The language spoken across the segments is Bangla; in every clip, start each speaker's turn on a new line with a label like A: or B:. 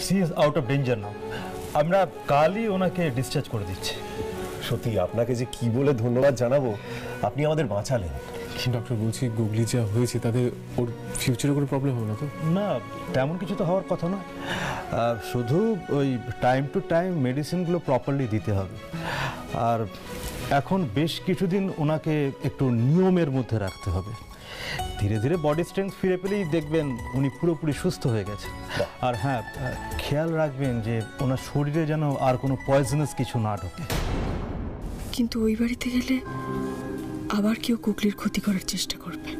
A: C is out of danger now. আমরা কালই ওনাকে ডিসচার্জ করে দিচ্ছি।
B: সত্যি আপনাকে যে কি বলে ধন্যবাদ জানাবো, আপনি আমাদের বাঁচালেন।
C: ডক্টর বলছি গুগলি যা হয়েছে তাদের ওর ফিউচারে কোনো প্রবলেম হবে না তো?
A: না, তেমন কিছু তো হওয়ার কথা না, শুধু ওই টাইম টু টাইম মেডিসিনগুলো প্রপারলি দিতে হবে। আর এখন বেশ কিছুদিন ওনাকে একটু নিয়মের মধ্যে রাখতে হবে। ধীরে ধীরে বডি স্ট্রেংথ ফিরে পেলেই দেখবেন উনি পুরোপুরি সুস্থ হয়ে গেছে। আর হ্যাঁ, খেয়াল রাখবেন যে ওনার শরীরে যেন আর কোনো পয়জনাস কিছু না ঢোকে।
D: কিন্তু ওই বাড়িতে গেলে আবার কেউ গুগলির ক্ষতি করার চেষ্টা করবে,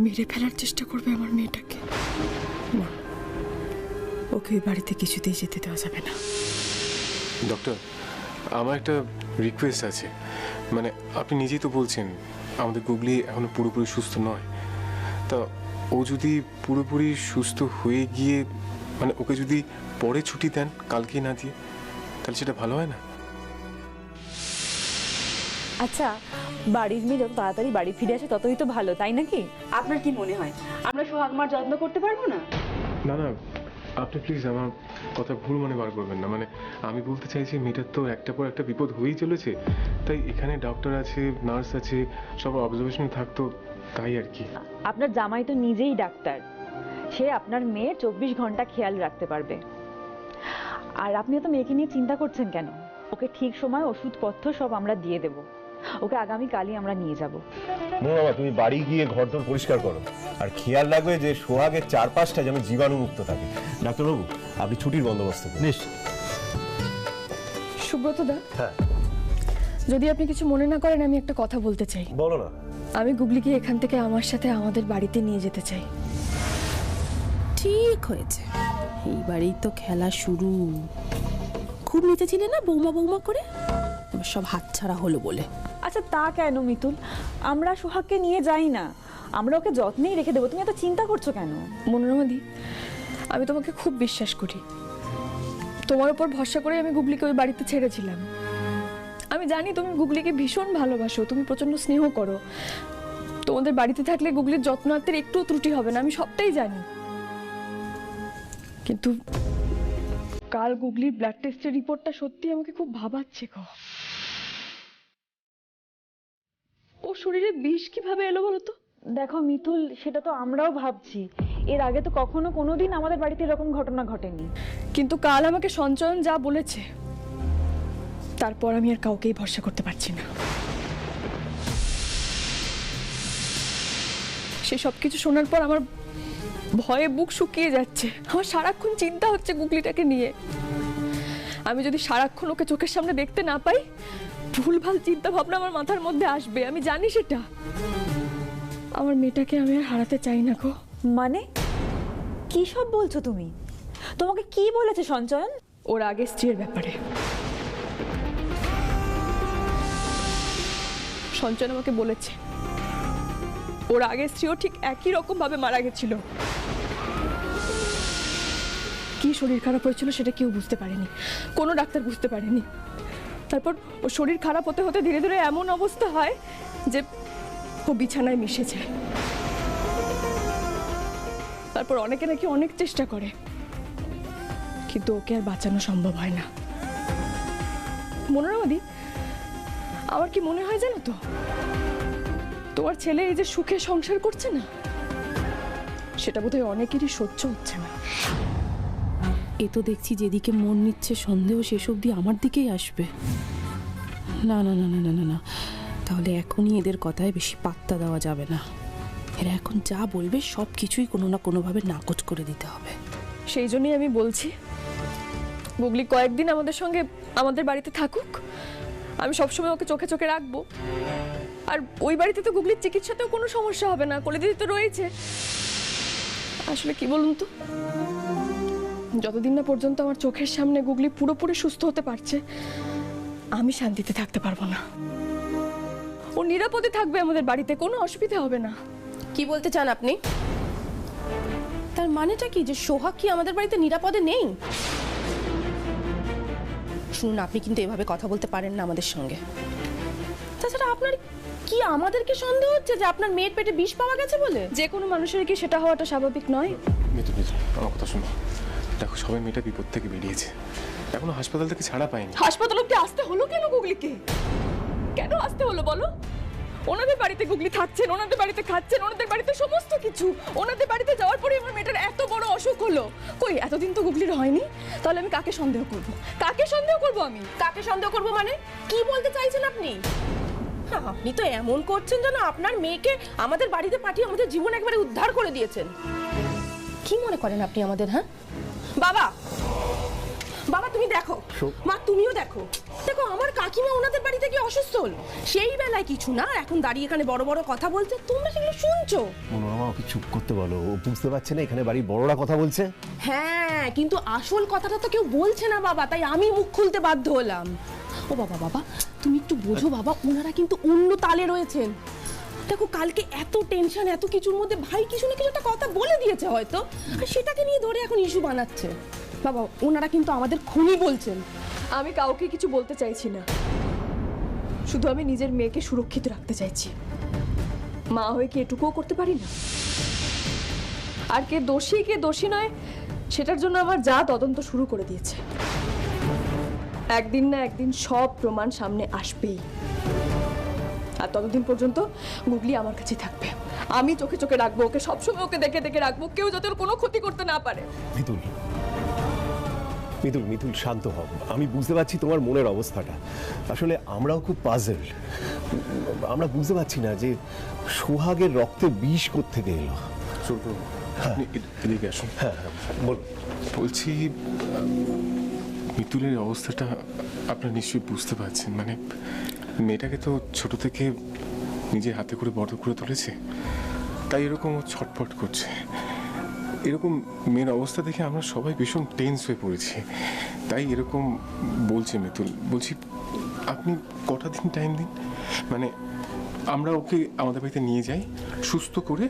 D: মেরে ফেলার চেষ্টা করবে আমার মেয়েটাকে। না, ওকে ওই বাড়িতে কিছুতেই যেতে দেওয়া যাবে না।
C: ডক্টর, আমার একটা রিকোয়েস্ট আছে। মানে আপনি নিজেই তো বলছেন আমাদের গুগলি এখনো পুরোপুরি সুস্থ নয়। তা ও যদি পুরোপুরি সুস্থ হয়ে গিয়ে মানে ওকে যদি পরে ছুটি দেন, কালকে না দিয়ে, তাহলে সেটা ভালো হয় না?
E: আচ্ছা, বাড়ির মেয়ে যত তাড়াতাড়ি বাড়ি ফিরে আসে ততই তো ভালো, তাই নাকি? আপনার কি মনে হয় আমরা সোহাগ মার যত্ন করতে পারবো না?
C: না না, আপনি প্লিজ আমার কথা ভুল মনে বার করবেন না। মানে আমি বলতে চাইছি মেয়েটার তো একটা পর একটা বিপদ হয়েই চলেছে, তাই এখানে ডক্টর আছে, নার্স আছে, সব অবজারভেশনে থাকতো, তাই আর কি।
E: আপনার জামাই তো নিজেই ডাক্তার, সে আপনার মেয়ের 24 ঘন্টা খেয়াল রাখতে পারবে। আর আপনি তো মেয়েকে নিয়ে চিন্তা করছেন কেন? ওকে ঠিক সময় ওষুধপত্র সব আমরা দিয়ে দেব। ওকে আগামীকালই আমরা নিয়ে যাব।
B: বাবা, তুমি বাড়ি গিয়ে ঘরদোর পরিষ্কার করো, আর খেয়াল রাখবে যে সোহাগের চারপাশটা যেন জীবাণুমুক্ত থাকে। ডাক্তারবাবু, আপনি ছুটির বন্দোবস্ত করুন।
A: নিশ্চয়।
D: সুব্রত দা,
B: হ্যাঁ
D: যদি আপনি কিছু মনে না করেন, আমি একটা কথা বলতে চাই।
B: বলো না।
D: আমি গুগলিকে এখান থেকে আমার সাথে আমাদের বাড়িতে নিয়ে যেতে চাই।
F: ঠিক হয়েছে, এইবারেই তো খেলা শুরু। খুব নিতেছিলে না বৌমা বৌমা করে, সব হাতছাড়া হলো বলে।
E: আচ্ছা তা কেন মিতুল, আমরা সোহাগকে নিয়ে যাই না, আমরা ওকে যত্নেই রেখে দেবো। তুমি এত চিন্তা করছো কেন?
D: মনোরমাদি, আমি তোমাকে খুব বিশ্বাস করি। তোমার উপর ভরসা করে আমি গুগলিকে ওই বাড়িতে ছেড়েছিলাম। আমি জানি তুমি গুগলিকে ভীষণ ভালোবাসো, তুমি প্রচন্ড স্নেহ করো। তোমাদের বাড়িতে থাকলে গুগলির যত্নার্থের একটুও ত্রুটি হবে না, আমি সবটাই জানি। কিন্তু কাল গুগলির ব্লাড টেস্টের রিপোর্টটা সত্যি আমাকে খুব ভাবাচ্ছে গো। ও শরীরে বিষ কিভাবে এলো বলো তো?
E: দেখো মিতুল, সেটা তো আমরাও ভাবছি। এর আগে তো কখনো কোনোদিন আমাদের বাড়িতে এরকম ঘটনা ঘটেনি।
D: কিন্তু কাল আমাকে সঞ্চয়ন যা বলেছে, তারপর আমি আর কাউকেই ভরসা করতে পারছি না। সে সবকিছু শোনার পর আমার ভয়ে বুক শুকিয়ে যাচ্ছে। আমার সারাক্ষণ চিন্তা হচ্ছে গুগলিটাকে নিয়ে। আমি যদি সারাক্ষণ ওকে চোখের সামনে দেখতে না পাই, ভুলভাল চিন্তা ভাবনা আমার মাথার মধ্যে আসবে, আমি জানি সেটা। আমার মেয়েটাকে আমি আর হারাতে চাই না গো।
E: মানে কি সব বলছো তুমি? তোমাকে কি বলেছে সঞ্চয়ন?
D: ওর আগে স্ত্রীর ব্যাপারে সঞ্চয়ন আমাকে বলেছে ওর আগে স্ত্রীও ঠিক একই রকম ভাবে মারা গেছিল। কি শরীর খারাপ হয়েছিল সেটা কেউ বুঝতে পারেনি, কোনো ডাক্তার বুঝতে পারেনি। তারপর ও শরীর খারাপ হতে হতে ধীরে ধীরে এমন অবস্থা হয় যে ও বিছানায় মিশে যায়। তারপর অনেকে নাকি অনেক চেষ্টা করে, কিন্তু ওকে আর বাঁচানো সম্ভব হয় না। মনোরমাদি, আমার কি মনে হয় জানো তো, তোমার ছেলে এই যে সুখে সংসার করছে না, সেটা বোধহয় অনেকেরই সহ্য হচ্ছে না।
F: এ তো দেখছি যেদিকে মন নিচ্ছে সন্দেহ শেষ অবধি আমার দিকেই আসবে। না না না না না না না, তাহলে এখনই এদের কথায় বেশি পাত্তা দেওয়া যাবে না। এরা এখন যা বলবে সব কিছুই কোনো না কোনোভাবে নাকচ করে দিতে হবে।
D: সেই জন্যই আমি বলছি, গুগলি কয়েকদিন আমাদের সঙ্গে আমাদের বাড়িতে থাকুক। আমি সবসময় ওকে চোখে চোখে রাখবো। আর ওই বাড়িতে তো গুগলির চিকিৎসাতেও কোনো সমস্যা হবে না, কোলে দিদি তো রয়েছে। আসলে কি বলুন তো, যতদিন না পর্যন্ত আমার চোখের সামনে গুগলি পুরোপুরি সুস্থ হতে পারছে, আমি শান্তিতে থাকতে পারবো না। ও নিরাপদে থাকবে আমাদের বাড়িতে, কোনো অসুবিধা হবে না।
F: কি বলতে চান আপনি? তার মানেটা কি যে সোহাগ কি আমাদের বাড়িতে নিরাপদে নেই? শুনুন, আপনি কিন্তু এভাবে কথা বলতে পারেন না আমাদের সঙ্গে। তাছাড়া আপনার কি আমাদেরকে সন্দেহ হচ্ছে যে আপনার মেয়ের পেটে বিষ পাওয়া গেছে বলে?
D: যে কোনো মানুষের কি সেটা হওয়াটা স্বাভাবিক নয়?
C: মিতু মিতু, আমার কথা শোনো। দেখো সবাই মেয়েটা বিপদ থেকে বেরিয়েছে, এখনো হাসপাতাল থেকে ছাড়া পায়নি।
D: হাসপাতাল অব্দি আসতে হলো কেন গুগলিকে? কেন আসতে হলো বলো? ওনাদের বাড়িতে গুগলি থাকছেন, ওনাদের বাড়িতে খাচ্ছেন, ওনাদের বাড়িতে সমস্ত কিছু। ওনাদের বাড়িতে যাওয়ার পরে আমার মেয়েটার এত বড় অসুখ হলো। কই এতদিন তো গুগলির হয়নি, তাহলে আমি কাকে সন্দেহ করব? কাকে সন্দেহ করব আমি?
G: কাকে সন্দেহ করব মানে কি বলতে চাইছেন আপনি? আপনি তো এমন করছেন যেন আপনার মেয়েকে আমাদের বাড়িতে পাঠিয়ে আমাদের জীবন একবারে উদ্ধার করে দিয়েছেন। কি মনে করেন আপনি আমাদের? হ্যাঁ বাবা, বাবা তুমি দেখো, মা তুমিও দেখো, দেখো আমার কাকিমা ওনাদের বাড়িতে গিয়ে অসুস্থ হলো, সেই বেলায় কিছু না, এখন দাঁড়িয়ে এখানে বড় বড় কথা বলছে, তোমরা সেগুলো শুনছো।
B: মনোরমা ওকে চুপ করতে বলো, ও বুঝতে পারছে না এখানে বাড়ির বড়রা কথা বলছে।
G: হ্যাঁ কিন্তু আসল কথাটা তো কেউ বলছে না বাবা, তাই আমি মুখ খুলতে বাধ্য হলাম। ও বাবা, বাবা তুমি একটু বোঝো বাবা, ওনারা কিন্তু অন্য তালে রয়েছেন। দেখো কালকে এত টেনশন, এত কিছুর মধ্যে ভাই কিছু না কিছু একটা কথা বলে দিয়েছে হয়তো, আর সেটাকে নিয়ে ধরে এখন ইস্যু বানাচ্ছে। বাবা ওনারা কিন্তু আমাদের খুনি বলছেন।
D: আমি কাউকে কিছু বলতে চাইছি না, শুধু আমি নিজের মেয়েকে সুরক্ষিত রাখতে চাইছি। মা হয়ে কি এটুকুও করতে পারি না? আর কে দোষী কে দোষী নয় সেটার জন্য আমার যা তদন্ত শুরু করে দিয়েছে। একদিন না একদিন সব প্রমাণ সামনে আসবেই, আর ততদিন পর্যন্ত গুগলি আমার কাছে থাকবে। আমি চোখে চোখে রাখবো ওকে, সবসময় ওকে দেখে দেখে রাখবো, কেউ যাতে ওর কোনো ক্ষতি করতে না পারে।
B: মিতুল, মিতুল, মিতুল শান্ত হও। আমি বুঝতে পারছি তোমার মনের অবস্থাটা। আসলে আমরাও খুব পাজল। আমরা বুঝতে পারছি না যে সোহাগের রক্তে বিষ কোত্থেকে এলো।
C: আপনি এদিকে আসুন।
B: হ্যাঁ বল।
C: বলছি মিতুলের অবস্থাটা আপনারা নিশ্চয়ই বুঝতে পারছেন। মানে মেয়েটাকে তো ছোট থেকে নিজের হাতে করে বড় করে তুলেছে, তাই এরকম ও ছটফট করছে। এরকম মেয়ের অবস্থা দেখে আমরা সবাই ভীষণ টেন্স হয়ে পড়েছি, তাই এরকম বলছে মিতুল। বলছি আপনি কটা দিন টাইম দিন, মানে আমরা ওকে আমাদের বাড়িতে নিয়ে যাই, সুস্থ করে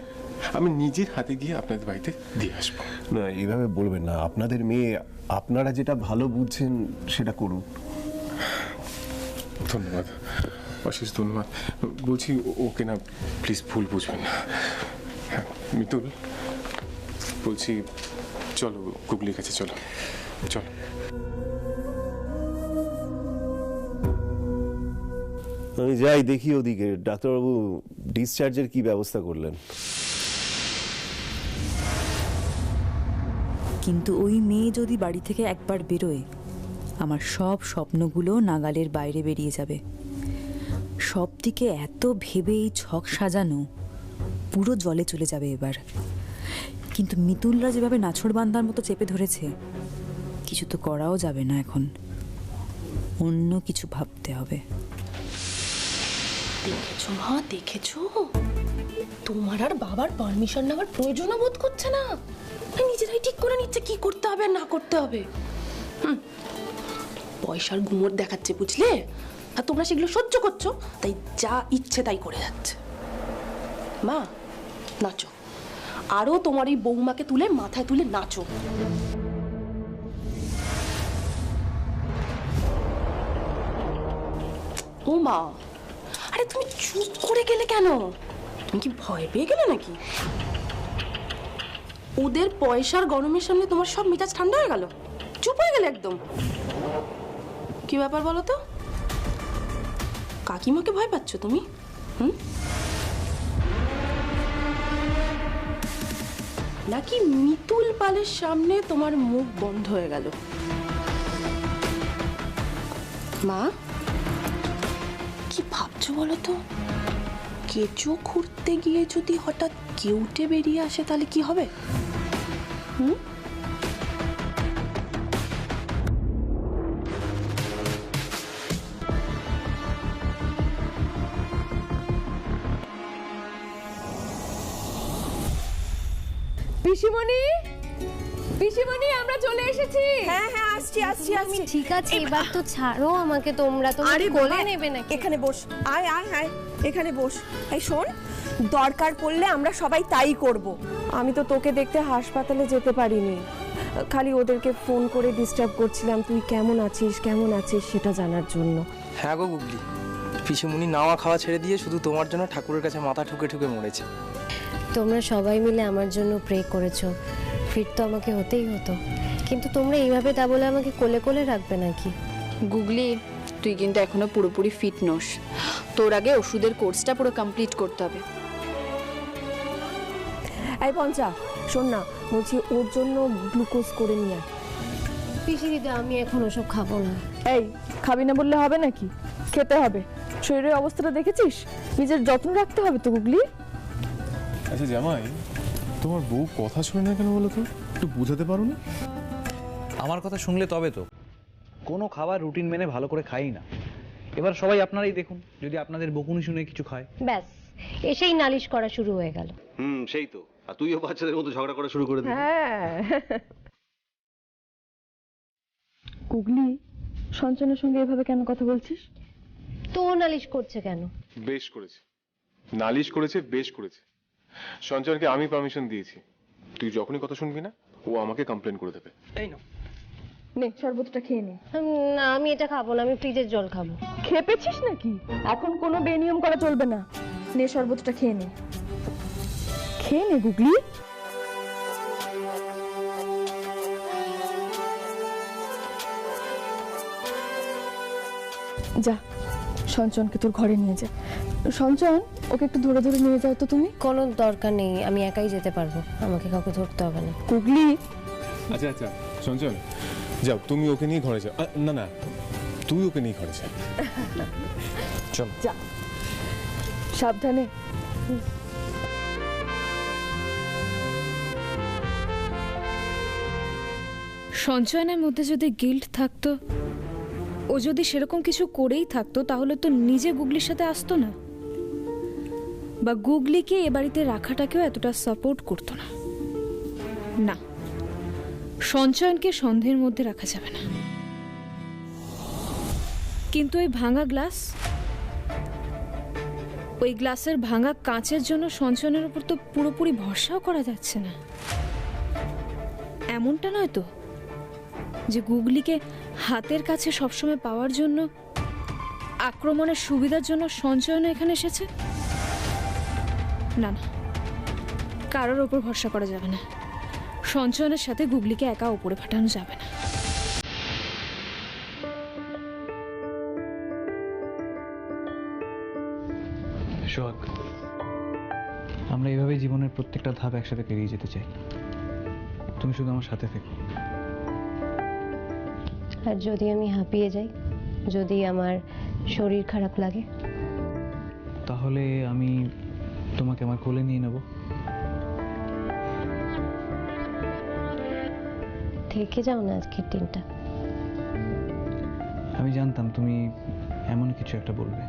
C: আমি নিজের হাতে গিয়ে আপনাদের বাড়িতে দিয়ে আসবো।
B: না এইভাবে বলবেন না, আপনাদের মেয়ে, আপনারা যেটা ভালো বুঝছেন সেটা করুন।
C: ধন্যবাদ, অশেষ ধন্যবাদ। বলছি ওকে না প্লিজ ভুল বুঝবেন না। হ্যাঁ মিতুল, বলছি চলো গুগলির কাছে, চলো চলো।
B: আমি যাই দেখি ওদিকে। ডাক্তারবাবু ডিসচার্জের কি ব্যবস্থা করলেন?
H: কিন্তু ওই মেয়ে যদি বাড়ি থেকে একবার বেরোয়, আমার সব স্বপ্নগুলো নাগালের বাইরে বেরিয়ে যাবে। সব দিকে এত ভেবে এই ছক সাজানো পুরো জলে চলে যাবে এবার। কিন্তু মিতুলরা যেভাবে নাছোড়বান্ধার মতো চেপে ধরেছে, কিছু তো করাও যাবে না এখন, অন্য কিছু ভাবতে হবে।
G: দেখেছো মা, দেখেছো, তোমার আর বাবার পারমিশন নেওয়ার প্রয়োজনও বোধ করছে না, নিজেরাই ঠিক করে নিচ্ছে কি করতে হবে আর না করতে হবে। পয়সার গুমর দেখাচ্ছে বুঝলে, আর তোমরা সেগুলো সহ্য করছো, তাই যা ইচ্ছে তাই করে যাচ্ছে। মা নাচো, আরো তোমার এই বৌমাকে তুলে মাথায় তুলে নাচো। ও মা, আরে তুমি চুপ করে গেলে কেন? তুমি কি ভয় পেয়ে গেলে নাকি? ওদের পয়সার গরমের সামনে তোমার সব মেজাজ ঠান্ডা হয়ে গেল, চুপ হয়ে গেলে একদম। কি ব্যাপার বলো তো? কাকিমাকে ভয় পাচ্ছ তুমি? নাকি মিতুল পালের সামনে তোমার মুখ বন্ধ হয়ে গেল? মা কি ভাবছো বলো তো? কেঁচো খুঁড়তে গিয়ে যদি হঠাৎ কেউটে বেরিয়ে আসে তাহলে কি হবে?
D: পিসিমণি, পিসিমণি আমরা চলে এসেছি।
G: হ্যাঁ হ্যাঁ আসছি আসছি
I: আমি
G: আসছি।
I: ঠিক আছে, এবার তো ছাড়ো আমাকে, তোমরা তো
G: আরে
I: কোলে
G: বাবা,
I: নেবে নাকি?
G: এখানে বস, আয় আয় আয়, এখানে বস। এই শোন, দরকার পড়লে আমরা সবাই তাই করব।
J: আমি তো তোকে দেখতে হাসপাতালে যেতে পারিনি, খালি ওদেরকে ফোন করে ডিস্টার্ব করছিলাম তুই কেমন আছিস সেটা জানার জন্য।
K: হ্যাঁ গো গুগলি, পিসিমুনি নাওয়া খাওয়া ছেড়ে দিয়ে শুধু তোমার জন্য ঠাকুরের কাছে মাথা ঠুকে ঠুকে মরেছে।
I: তোমরা সবাই মিলে আমার জন্য প্রে করেছো, ফিট তো আমাকে হতেই হতো, কিন্তু তোমরা এইভাবে তা বলে আমাকে কোলে কোলে রাখবে নাকি?
L: গুগলি, তুই কিন্তু এখনো পুরোপুরি ফিট নোস। তোর আগে ওষুধের কোর্সটা পুরো কমপ্লিট করতে হবে।
J: এই পঞ্চা, শোন না, বলছি ওর জন্য গ্লুকোজ করে নিয়ে আয়।
I: পিসি দিদি, আমি এখন ওসব খাবো না।
D: এই, খাবি না বললে হবে নাকি? খেতে হবে। শরীরের অবস্থাটা দেখেছিস? নিজের যত্ন রাখতে হবে তো গুগলি।
C: আচ্ছা জামাই, তোমার বউ কথা শুনে না কেন বলো তো? একটু বুঝাতে পারো না?
M: আমার কথা শুনলে তবে তো। কোনো খাবার রুটিন মেনে ভালো করে খাই না। এবার সবাই আপনারাই দেখুন, যদি আপনাদের বকুনি শুনে কিছু খায়।
I: ব্যাস, এসেই নালিশ করা শুরু হয়ে গেল।
N: সেই তো। আর তুইও বাচ্চাদের মতো ঝগড়া করা শুরু করে দিবি।
D: হ্যাঁ। গুগলি, সঞ্চনের সঙ্গে এভাবে কেন কথা বলছিস?
I: তো নালিশ করছে কেন?
C: বেশ করেছে, নালিশ করেছে, বেশ করেছে। সঞ্চয়কে আমি পারমিশন দিয়েছি, তুই যখনই কথা শুনবি না ও আমাকে কমপ্লেন করে দেবে।
L: এই না,
D: নে শরবতটা খেয়ে নে।
I: না, আমি এটা খাবো না, আমি ফ্রিজের জল খাবো।
D: খেপেছিস নাকি? এখন কোনো বেনিয়ম করা চলবে না। নে শরবতটা খেয়ে নে। খেয়ে নে গুগলি। যা, সঞ্চনকে তোর ঘরে নিয়ে যা। সঞ্চন, ওকে একটু ধরে ধরে নিয়ে যাও তো তুমি।
I: কোনো দরকার নেই, আমি একাই যেতে পারবো, আমাকে কাউকে ধরতে হবে না।
D: গুগলি।
C: আচ্ছা আচ্ছা সঞ্চন, যাও তুমি ওকে নিয়ে ঘরে যাও। না না, তুই ওকে নিয়ে ঘরে যা। চল
D: যা, সাবধানে।
O: সঞ্চয়নের মধ্যে যদি গিল্ট থাকতো, ও যদি সেরকম কিছু করেই থাকতো, তাহলে তো নিজে গুগলির সাথে আসতো না, বা গুগলিকে এ বাড়িতে রাখাটাকেও এতটা সাপোর্ট করতো না। না, সঞ্চয়নকে সন্দেহের মধ্যে রাখা যাবে না। কিন্তু ওই ভাঙা গ্লাস, ওই গ্লাসের ভাঙা কাঁচের জন্য সঞ্চয়নের উপর তো পুরোপুরি ভরসাও করা যাচ্ছে না। এমনটা নয় তো যে গুগলিকে হাতের কাছে সবসময় পাওয়ার জন্য, আক্রমণের সুবিধার জন্য সঞ্চয়ন এখানে এসেছে? না না, কারোর ওপর ভরসা করা যাবে না। সঞ্চয়নের সাথে গুগলিকে একা ওপরে পাঠানো যাবে না।
M: সোহাগ, আমরা এইভাবেই জীবনের প্রত্যেকটা ধাপ একসাথে পেরিয়ে যেতে চাই। তুমি শুধু আমার সাথে থেকো।
I: আর যদি আমি হাঁপিয়ে যাই, যদি আমার শরীর খারাপ লাগে,
M: তাহলে আমি তোমাকে আমার কোলে নিয়ে নেব।
I: থেকে যাও না আজকের দিনটা।
M: আমি জানতাম তুমি এমন কিছু একটা বলবে।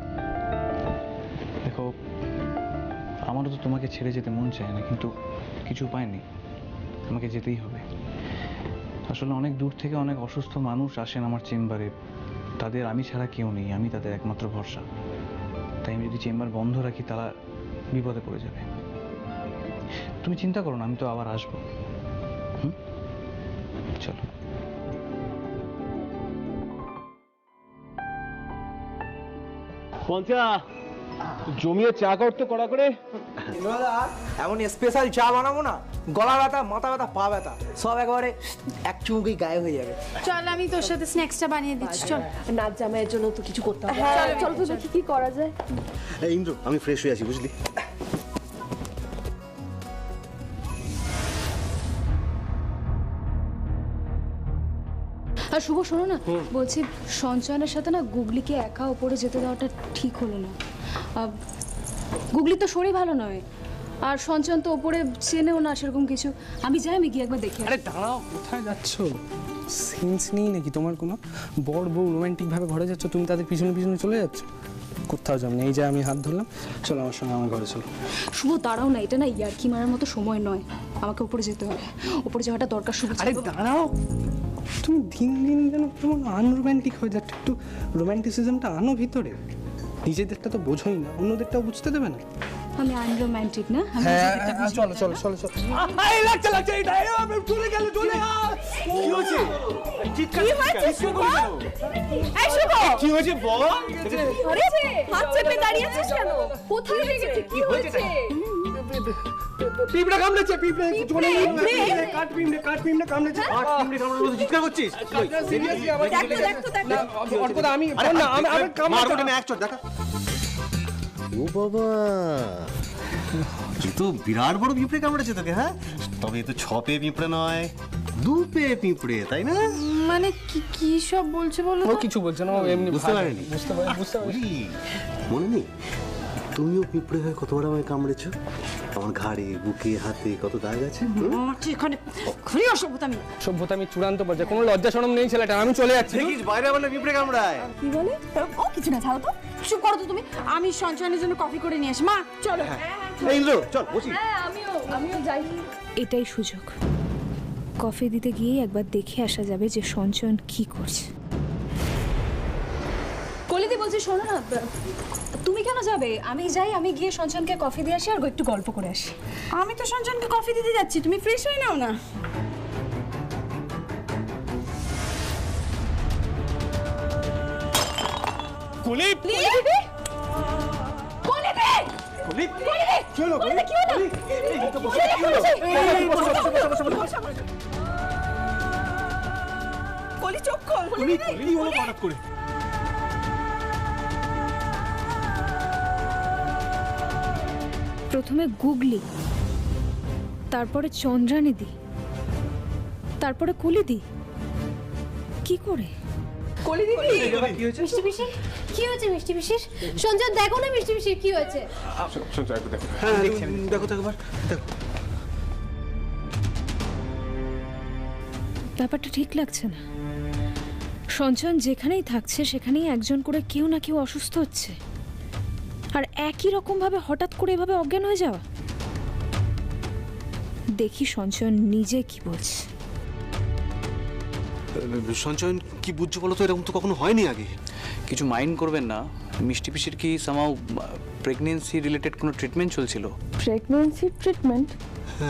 M: দেখো, আমারও তো তোমাকে ছেড়ে যেতে মন চায় না, কিন্তু কিছু উপায় নেই, আমাকে যেতেই হবে। আসলে অনেক দূর থেকে অনেক অসুস্থ মানুষ আসেন আমার চেম্বারে, তাদের আমি ছাড়া কেউ নেই, আমি তাদের একমাত্র ভরসা। তাই আমি যদি চেম্বার বন্ধ রাখি, তারা বিপদে পড়ে যাবে। তুমি চিন্তা করো না, আমি তো আবার আসবো। চলো।
B: পঞ্চা, জমিয়ে চা করতে কড়া করে।
K: এমন স্পেশাল চা বানাবো না, গলা ব্যথা, মাথা ব্যথা, পা ব্যথা সব একেবারে এক চুমুকেই গায়ে হয়ে যাবে।
L: চল আমি তোর সাথে স্ন্যাক্সটা বানিয়ে দিচ্ছি। চল,
J: নাচ জামাইয়ের জন্য তো কিছু করতে হবে।
D: হ্যাঁ, চল তো দেখি কি করা যায়।
N: এই ইন্দ্র, আমি ফ্রেশ হয়ে আছি, বুঝলি?
O: আর শুভ, শোনো না, বলছি সঞ্চয়নের সাথে না গুগলিকে একা ওপরে যেতে দেওয়াটা ঠিক হলো না। গুগলি তো শরীর ভালো নয়, আর সঞ্চয়ন তো ওপরে চেনেও না সেরকম কিছু। আমি যাই, আমি গিয়ে একবার দেখি।
K: আরে দাঁড়াও, কোথায় যাচ্ছ? সেন্স নেই নাকি তোমার কোনো? বর বউ রোমান্টিক ভাবে ঘরে যাচ্ছ, তুমি তাদের পিছনে পিছনে চলে যাচ্ছ? কোথাও যাও না, এই যে আমি হাত ধরলাম, চলো আমার সঙ্গে আমার ঘরে চলো।
O: শুভ দাঁড়াও না, এটা না ইয়ার্কি মারার মতো সময় নয়, আমাকে উপরে যেতে হবে, উপরে যাওয়াটা দরকার। শুভ,
K: আরে দাঁড়াও, তুমি দিন দিন যেন কেমন আনরোম্যান্টিক হয়ে যাচ্ছে, একটু রোম্যান্টিসিজমটা আনো ভিতরে। নিজেদেরটা তো বোঝোই না, অন্যদেরটাও বুঝতে দেবে না।
O: আমি আনরোম্যান্টিক না?
K: হ্যাঁ, চলো চলো চলো চলো। আই লাগছে লাগছে, এটা আমি চলে গেল, চলে আয়। কি হচ্ছে? চিৎকার কি হয়েছে?
D: এই শুভ,
K: কি হয়েছে বল?
D: আরে হাত চেপে দাঁড়িয়ে আছিস কেন? কোথায় গেছে? কি হয়েছে?
K: পিঁপড়ে কামড়েছে, পিঁপড়ে জোরে কাঠ পিঁপড়ে কামড়েছে।
N: চিৎকার করছিস?
K: সিরিয়াসলি আবার না অর্কদা আমি না আমি কামড়াবো না, এক চোট দেখা।
N: ও বাবা, তুই তো বিরাট বড় পিঁপড়ে কামড়েছে তোকে। হ্যাঁ, তবে এ তো 6 পে পিঁপড়ে নয়, 2 পে পিঁপড়ে, তাই না?
L: মানে কি সব বলছে বলো
K: ও কিছু বলছে না, ও এমনি
N: বুঝতে পারিনি।
K: বুঝতে পারি।
N: মনে নেই তুমিও পিঁপড়ে হয়ে কতবার আমায় কামড়েছো? আমার ঘাড়ে, বুকে, হাতে কত দাগ আছে।
K: সভ্যতামি চূড়ান্ত পর্যায়ে, কোনো লজ্জা শরম নেই ছেলেটা। আমি চলে যাচ্ছি।
N: দেখিস বাইরে বলে পিঁপড়ে কামড়ায়।
L: কি বলে? ও কিছু না, ছাড়ো তো, চুপ করো তো তুমি। আমি সঞ্চয়নের জন্য কফি করে নিয়ে আসি। মা চলো।
N: এই ইন্দ্র চল বসি।
D: আমিও যাই।
O: এটাই সুযোগ, কফি দিতে গিয়েই একবার দেখে আসা যাবে যে সঞ্চয়ন কি করছে।
L: কলিদি বলছি, শোনো না, তুমি কেন যাবে? আমি যাই, আমি গিয়ে সঞ্চয়নকে কফি দিয়ে আসি আর একটু গল্প করে আসি। আমি তো সঞ্চয়নকে কফি দিতে যাচ্ছি, তুমি ফ্রেশ হয়ে নাও না।
K: কলি
L: কলিদি
K: চলো
L: কি হলো?
K: কলি চোখ খোল। কলি কি হলো হঠাৎ করে?
O: প্রথমে গুগলি, তারপরে চন্দ্রানিদি, তারপরে কলিদি। কি করে?
I: মিষ্টি পিসি কি হয়েছে? মিষ্টি পিসির সঞ্জয় দেখো না, মিষ্টি পিসির কি হয়েছে?
C: সঞ্জয় একবার দেখো।
N: হ্যাঁ দেখো তো একবার দেখো।
O: ব্যাপারটা ঠিক লাগছে না। সঞ্চয়ন যেখানেই থাকছে সেখানেই একজন করে কেউ না কেউ অসুস্থ হচ্ছে, আর একই রকম ভাবে হঠাৎ করে এভাবে অজ্ঞান হয়ে যাওয়া। দেখি সঞ্চয়ন নিজে কি বলছে।
N: সঞ্চয়ন কি বুঝছো বলো তো? এরকম তো কখনো হয়নি আগে।
M: কিছু মাইন্ড করবেন না, মিষ্টি পিসির কি সামাও প্রেগনেন্সি রিলেটেড কোনো ট্রিটমেন্ট চলছিল?
D: Pregnancy treatment?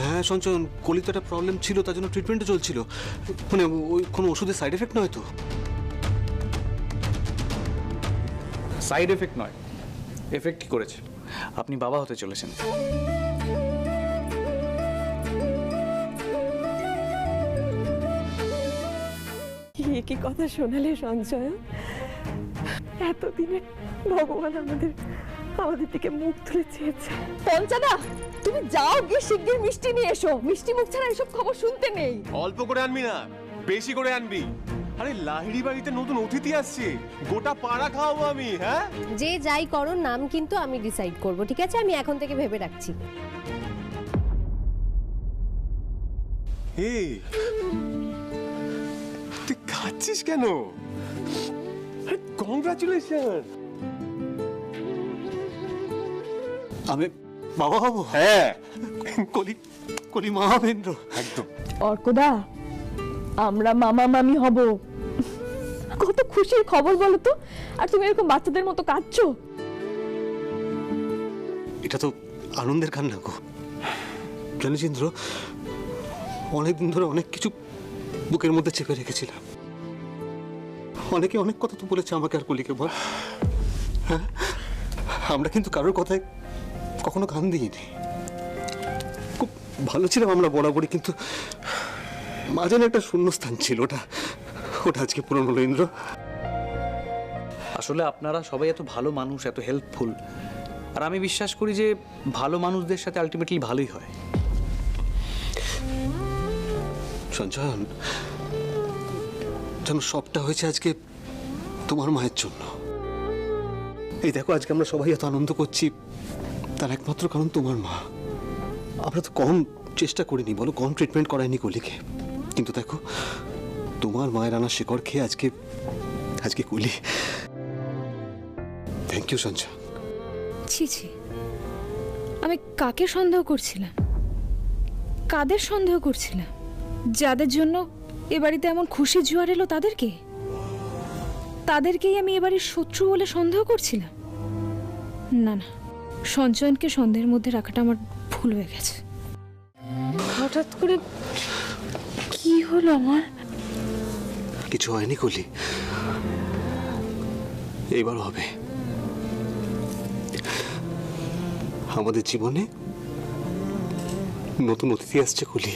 N: হ্যাঁ সঞ্চয়ন, কলিতে একটা প্রবলেম ছিল, তার জন্য ট্রিটমেন্টও চলছিল। মানে ওই কোনো ওষুধের সাইড এফেক্ট নয় তো?
M: সাইড এফেক্ট নয়, এফেক্ট কি করেছে? আপনি বাবা হতে চলেছেন।
J: কি কথা শোনালে সঞ্চয়? এতদিনে ভগবান আমাদের দিকে মুখ তুলে চেয়েছে।
D: পঞ্চাদা, তুমি যাও গিয়ে শিগগির মিষ্টি নিয়ে এসো। মিষ্টি মুখ ছাড়া এসব খবর শুনতে নেই।
C: অল্প করে আনবি না, বেশি করে আনবি। আরে লাহিড়ি বাড়িতে নতুন অতিথি আসছে, গোটা পাড়া খাওয়াবো আমি। হ্যাঁ,
I: যে যাই করো নাম কিন্তু আমি ডিসাইড করব, ঠিক আছে? আমি এখন থেকে ভেবে রাখছি।
C: এই তুই খাচ্ছিস কেন? কংগ্রাচুলেশন।
N: আমি বাবা হব?
C: হ্যাঁ,
N: কলি মা হবেন্দ্র।
C: একদম।
D: অর্কদা, আমরা মামা মামি হব। কত খুশির খবর বলো তো। আর তুমি এরকম বাচ্চাদের মতো কাঁদছো।
N: এটা তো আনন্দের কান্না গো। জানিস ইন্দ্র, অনেকদিন ধরে অনেক কিছু বুকের মধ্যে চেপে রেখেছিলাম। অনেকে অনেক কথা তো বলেছে আমাকে আর কলিকে, বল। হ্যাঁ, আমরা কিন্তু কারোর কথায় কখনো কান দিইনি। খুব ভালো ছিলাম আমরা বরাবরই, কিন্তু মাঝে না একটা শূন্যস্থান ছিল, ওটা আজকে পূরণ হলো ইন্দ্র।
M: আসলে আপনারা সবাই এত ভালো মানুষ, এত হেল্পফুল, আর আমি বিশ্বাস করি যে ভালো মানুষদের সাথে আলটিমেটলি ভালোই হয়।
N: সঞ্চয়ন, যেন সবটা হয়েছে আজকে তোমার মায়ের জন্য। এই দেখো, আজকে আমরা সবাই এত আনন্দ করছি, তার একমাত্র কারণ তোমার মা। আমরা তো কম চেষ্টা করিনি বলো, কম ট্রিটমেন্ট করাইনি কলিকে, কিন্তু দেখো তোমার মায়ের আনা শিকড় খেয়ে আজকে কলি। Thank you Sanjay.
O: ছি ছি, আমি কাকে সন্দেহ করছিলাম? কাদের সন্দেহ করছিলাম? যাদের জন্য এ বাড়িতে এমন খুশি জোয়ার এলো তাদেরকেই আমি এ বাড়ির শত্রু বলে সন্দেহ করছিলাম। না না, সঞ্চয়নকে সন্দেহের মধ্যে রাখাটা আমার ভুল হয়ে গেছে।
F: হঠাৎ করে কি হলো আমার?
N: কিছু হয়নি কলি, এইবার হবে। আমাদের জীবনে নতুন অতিথি আসছে কুলি।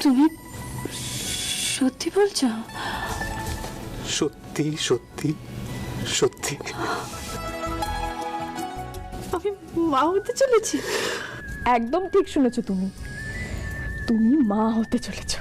F: তুমি সত্যি বলছো?
N: সত্যি সত্যি সত্যি।
F: আমি মা হতে চলেছি।
D: একদম ঠিক শুনেছো তুমি, তুমি মা হতে চলেছো।